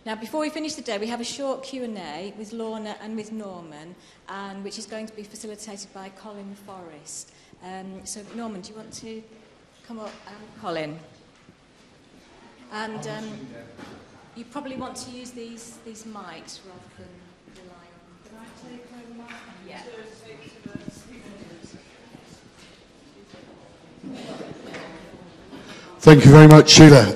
Now, before we finish the day, we have a short Q&A with Lorna and with Norman, and which is going to be facilitated by Colin and Forrest. So, Norman, do you want to come up, Colin? And you probably want to use these mics rather than rely on. Can I take my mic? Yeah. Thank you very much, Sheila.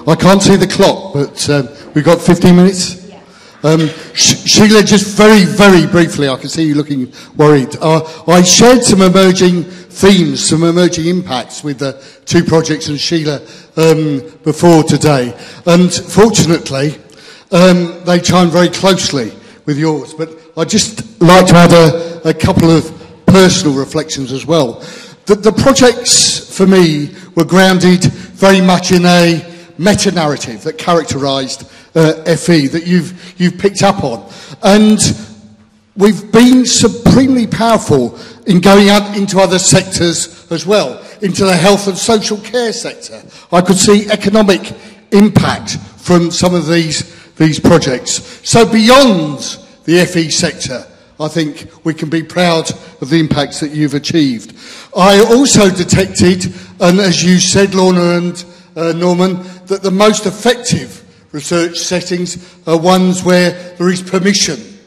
I can't see the clock, but we've got 15 minutes. Yeah. Sheila, just very, very briefly, I can see you looking worried. I shared some emerging themes, some emerging impacts with the two projects and Sheila before today. And fortunately, they chime very closely with yours. But I'd just like to add a couple of personal reflections as well. The projects, for me, were grounded very much in a meta-narrative that characterised FE that you've picked up on. And we've been supremely powerful in going out into other sectors as well, into the health and social care sector. I could see economic impact from some of these projects. So beyond the FE sector, I think we can be proud of the impacts that you've achieved. I also detected, and as you said, Lorna and Norman, that the most effective research settings are ones where there is permission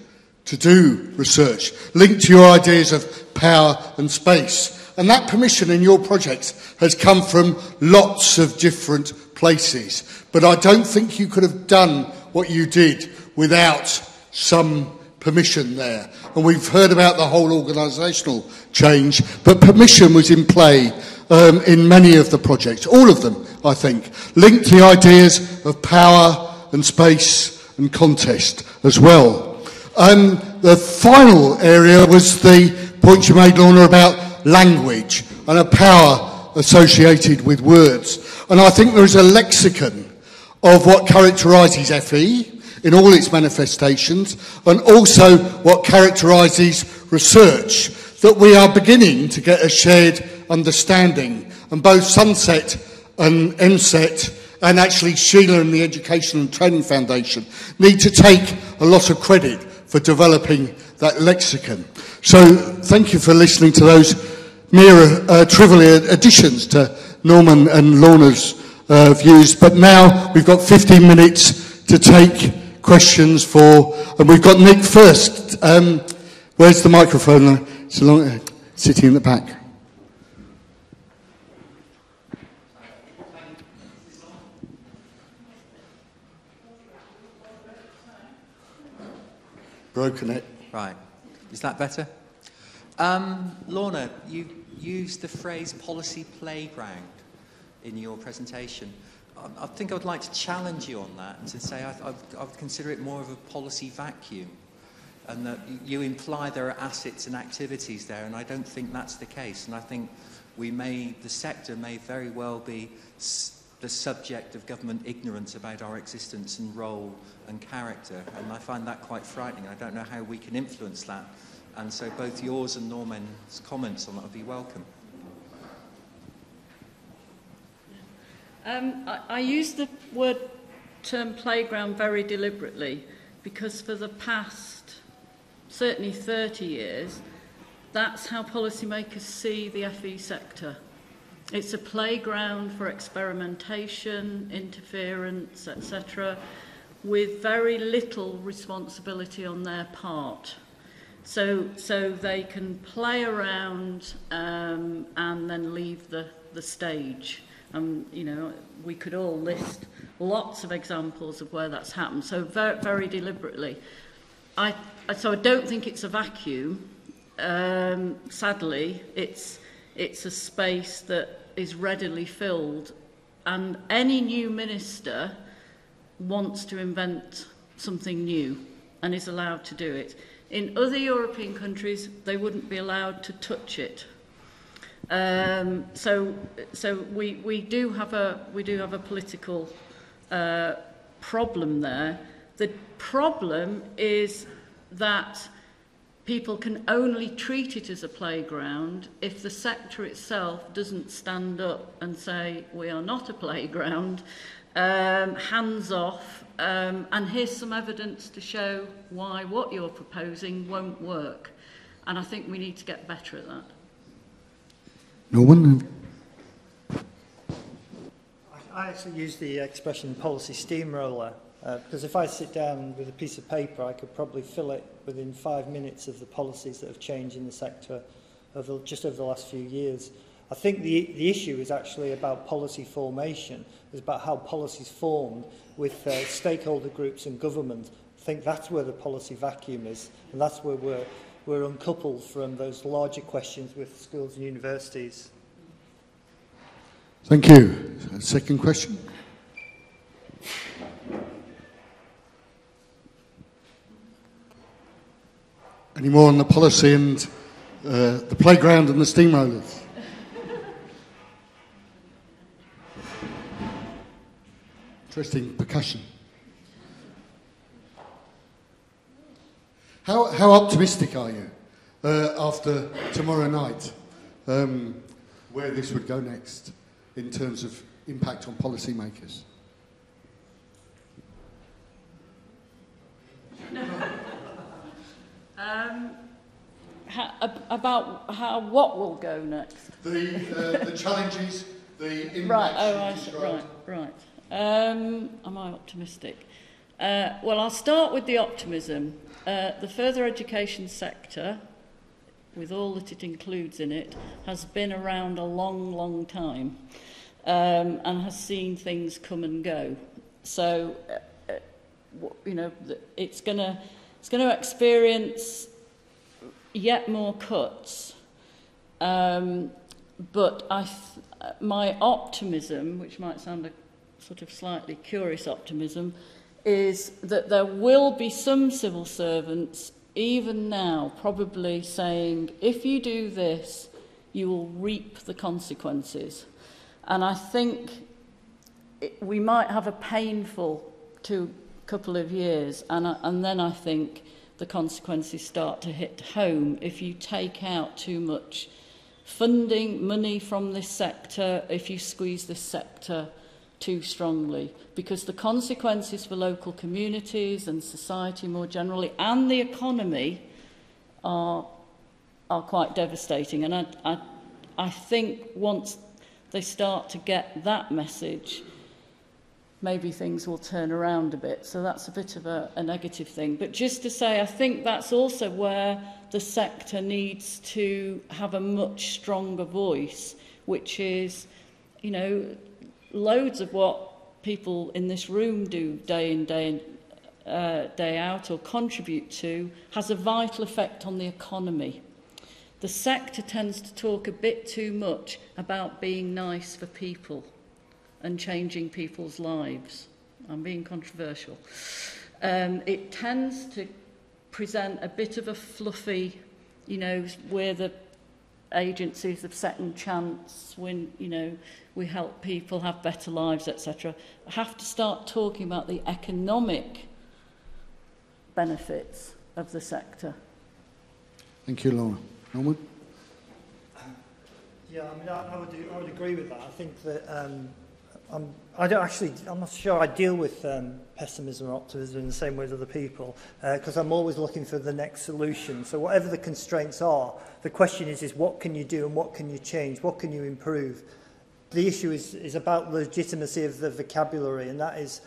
to do research, linked to your ideas of power and space. And that permission in your projects has come from lots of different places. But I don't think you could have done what you did without some permission there. And we've heard about the whole organisational change, but permission was in play in many of the projects, all of them, I think, linked to the ideas of power and space and contest as well. The final area was the point you made, Lorna, about language and a power associated with words. And I think there is a lexicon of what characterises FE in all its manifestations, and also what characterises research, that we are beginning to get a shared understanding. And both Sunset and MSET, and actually Sheila and the Education and Training Foundation, need to take a lot of credit for developing that lexicon. So thank you for listening to those mere trivial additions to Norman and Lorna's views. But now we've got 15 minutes to take questions for, and we've got Nick first. Where's the microphone? It's sitting in the back. Broken it. Right. Is that better? Lorna, you used the phrase policy playground in your presentation. I think I would like to challenge you on that and to say I would consider it more of a policy vacuum, and that you imply there are assets and activities there, and I don't think that's the case. And I think the sector may very well be the subject of government ignorance about our existence and role and character, and I find that quite frightening. I don't know how we can influence that, and so both yours and Norman's comments on that would be welcome. I use the term playground very deliberately, because for the past, certainly 30 years, that's how policymakers see the FE sector. It's a playground for experimentation, interference, etc., with very little responsibility on their part. So they can play around and then leave the stage. You know, we could all list lots of examples of where that's happened. So very, very deliberately. So I don't think it's a vacuum. Sadly, it's a space that is readily filled, and any new minister wants to invent something new and is allowed to do it. In other European countries, they wouldn't be allowed to touch it. So we do have a political problem there. The problem is that people can only treat it as a playground if the sector itself doesn't stand up and say we are not a playground, hands off, and here's some evidence to show why what you're proposing won't work. And I think we need to get better at that. Norman? I actually use the expression policy steamroller because if I sit down with a piece of paper, I could probably fill it within 5 minutes of the policies that have changed in the sector just over the last few years. I think the issue is actually about policy formation. It's about how policy's formed with stakeholder groups and government. I think that's where the policy vacuum is, and that's where we're uncoupled from those larger questions with schools and universities. Thank you. Second question. Any more on the policy and the playground and the steamrollers? Interesting percussion. How optimistic are you after tomorrow night, where this would go next in terms of impact on policymakers? About how what will go next? The challenges, the impacts. Right. Oh, I see. Right. Am I optimistic? Well, I'll start with the optimism. The further education sector, with all that it includes in it, has been around a long, long time, and has seen things come and go. So, it's going to experience yet more cuts. But my optimism, which might sound a sort of slightly curious optimism, is that there will be some civil servants, even now, probably saying, if you do this, you will reap the consequences. And I think we might have a painful couple of years, and then I think the consequences start to hit home if you take out too much funding, money from this sector, if you squeeze this sector too strongly, because the consequences for local communities and society more generally and the economy are quite devastating. And I think once they start to get that message, maybe things will turn around a bit. So that's a bit of a negative thing. But just to say, I think that's also where the sector needs to have a much stronger voice, which is, loads of what people in this room do day in, day out or contribute to has a vital effect on the economy. The sector tends to talk a bit too much about being nice for people and changing people's lives. I'm being controversial. It tends to present a bit of a fluffy, we're the agencies of second chance, when, we help people have better lives, etc. I have to start talking about the economic benefits of the sector. Thank you, Lorna. Norman? Yeah, I would agree with that. I think that I'm not sure I deal with pessimism or optimism in the same way as other people, because I'm always looking for the next solution. So whatever the constraints are, the question is what can you do and what can you change? What can you improve? The issue is about the legitimacy of the vocabulary, and that is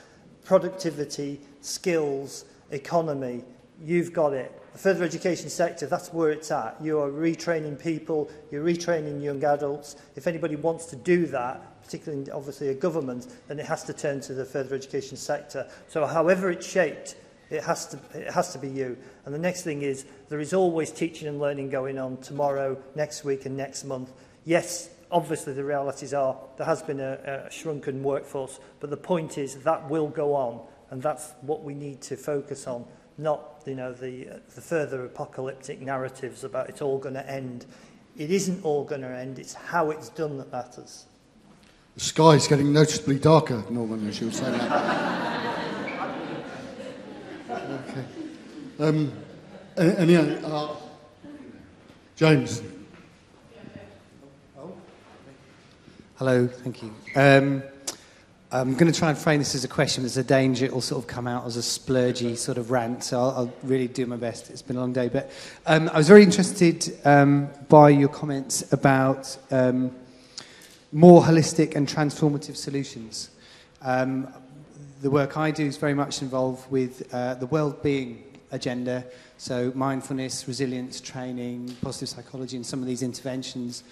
productivity, skills, economy. You've got it. The further education sector, that's where it's at. You are retraining people, you're retraining young adults. If anybody wants to do that, particularly obviously a government, then it has to turn to the further education sector. So however it's shaped, it has to be you. And the next thing is, there is always teaching and learning going on tomorrow, next week and next month. Yes, obviously the realities are there has been a shrunken workforce, but the point is that will go on, and that's what we need to focus on, not the further apocalyptic narratives about it's all going to end. It isn't all going to end, it's how it's done that matters. The sky's getting noticeably darker, Norman, as you were saying that. Okay. James. Hello, thank you. I'm going to try and frame this as a question. There's a danger it will sort of come out as a splurgy sort of rant, so I'll really do my best. It's been a long day. But I was very interested by your comments about more holistic and transformative solutions. The work I do is very much involved with the well-being agenda, so mindfulness, resilience training, positive psychology, and some of these interventions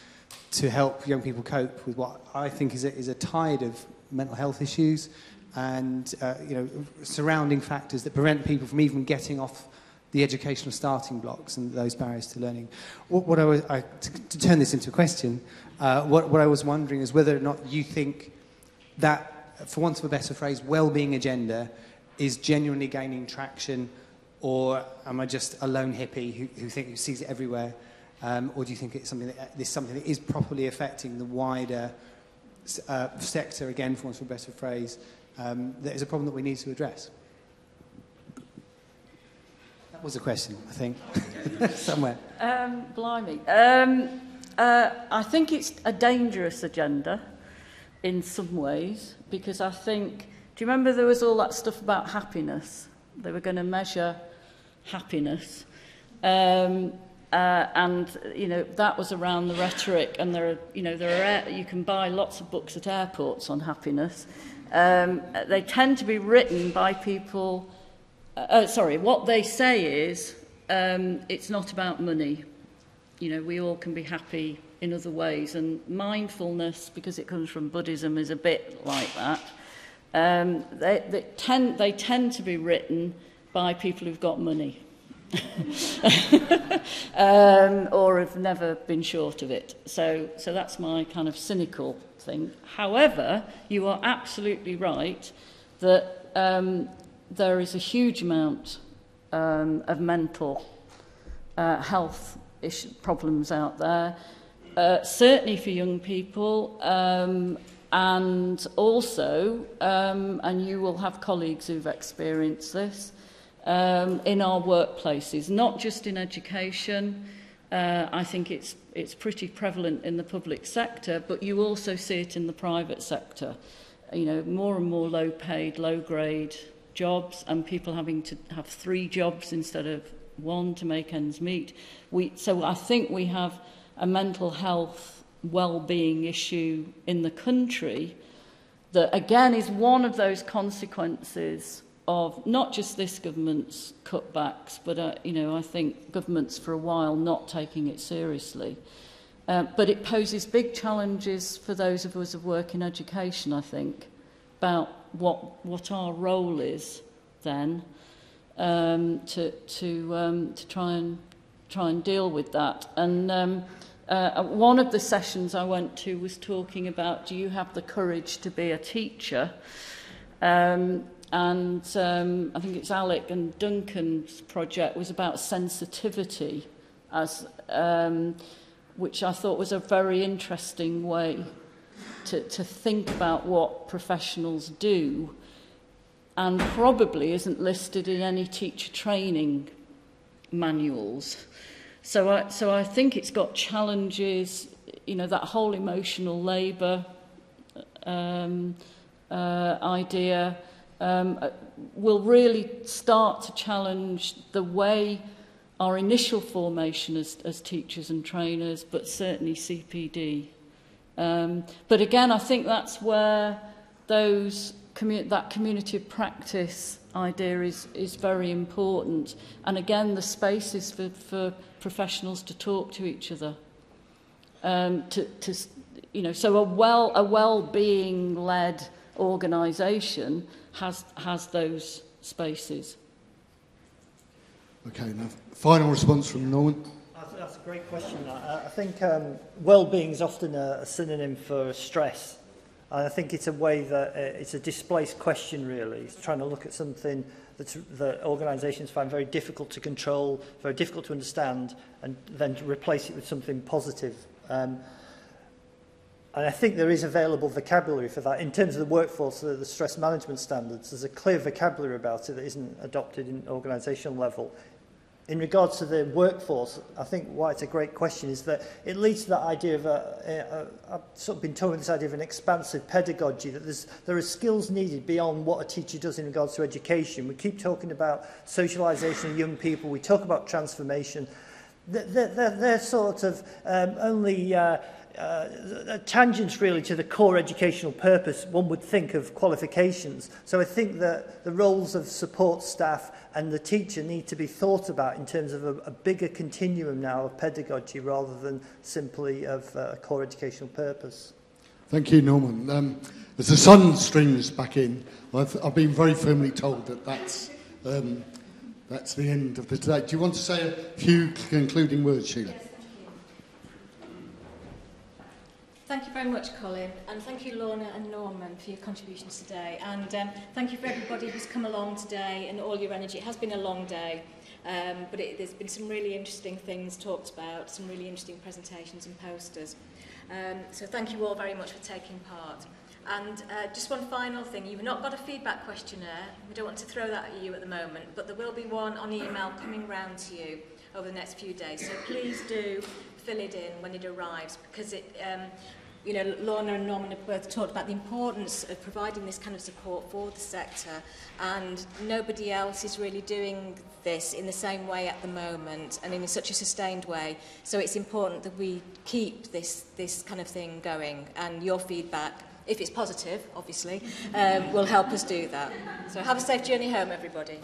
to help young people cope with what I think is a tide of mental health issues and surrounding factors that prevent people from even getting off the educational starting blocks and those barriers to learning. To turn this into a question, what I was wondering is whether or not you think that, for want of a better phrase, well-being agenda is genuinely gaining traction, or am I just a lone hippie who sees it everywhere? Or do you think it's something that is properly affecting the wider sector, again, for want of a better phrase, that is a problem that we need to address? That was a question, I think, somewhere. Blimey. I think it's a dangerous agenda in some ways, because I think, do you remember there was all that stuff about happiness? They were going to measure happiness. And that was around the rhetoric, and you can buy lots of books at airports on happiness. They tend to be written by people. What they say is it's not about money. We all can be happy in other ways, and mindfulness, because it comes from Buddhism, is a bit like that. They tend to be written by people who've got money. Or have never been short of it. So that's my kind of cynical thing. However, you are absolutely right that there is a huge amount of mental health problems out there, certainly for young people, and also, and you will have colleagues who've experienced this, in our workplaces, not just in education. I think it's pretty prevalent in the public sector, but you also see it in the private sector. More and more low-paid, low-grade jobs, and people having to have 3 jobs instead of 1 to make ends meet. So I think we have a mental health well-being issue in the country that, again, is one of those consequences of not just this government's cutbacks, but I think governments for a while not taking it seriously. But it poses big challenges for those of us who work in education, I think, about what our role is then, to try and deal with that. And one of the sessions I went to was talking about, do you have the courage to be a teacher? And I think it's Alec and Duncan's project was about sensitivity, which I thought was a very interesting way to think about what professionals do, and probably isn't listed in any teacher training manuals. So I think it's got challenges, that whole emotional labour idea. Will really start to challenge the way our initial formation as teachers and trainers, but certainly CPD. But again, I think that's where that community of practice idea is very important. And again, the spaces for professionals to talk to each other. So a well-being-led organisation has those spaces. Okay, now final response from Norman. That's a great question. I think well-being is often a synonym for stress. And I think it's a way that it's a displaced question, really. It's trying to look at something that organisations find very difficult to control, very difficult to understand, and then to replace it with something positive. And I think there is available vocabulary for that. In terms of the workforce, the stress management standards, there's a clear vocabulary about it that isn't adopted in organisational level. in regards to the workforce, I think why it's a great question is that it leads to that idea of I've sort of been told this idea of an expansive pedagogy, that there are skills needed beyond what a teacher does in regards to education. We keep talking about socialisation of young people, we talk about transformation. They're sort of only tangents really to the core educational purpose, one would think, of qualifications. So I think that the roles of support staff and the teacher need to be thought about in terms of a bigger continuum now of pedagogy rather than simply of a core educational purpose. Thank you, Norman. As the sun streams back in, I've been very firmly told that that's the end of the day. Do you want to say a few concluding words, Sheila? Yes, thank you very much, Colin, and thank you, Lorna and Norman, for your contributions today. And thank you for everybody who's come along today and all your energy. It has been a long day, but there's been some really interesting things talked about, some really interesting presentations and posters. So thank you all very much for taking part. And just one final thing, you've not got a feedback questionnaire. We don't want to throw that at you at the moment, but there will be one on email coming round to you over the next few days. So please do fill it in when it arrives, because it, you know, Lorna and Norman have both talked about the importance of providing this kind of support for the sector, and nobody else is really doing this in the same way at the moment and in such a sustained way. So it's important that we keep this kind of thing going, and your feedback, if it's positive, obviously, will help us do that. So have a safe journey home, everybody.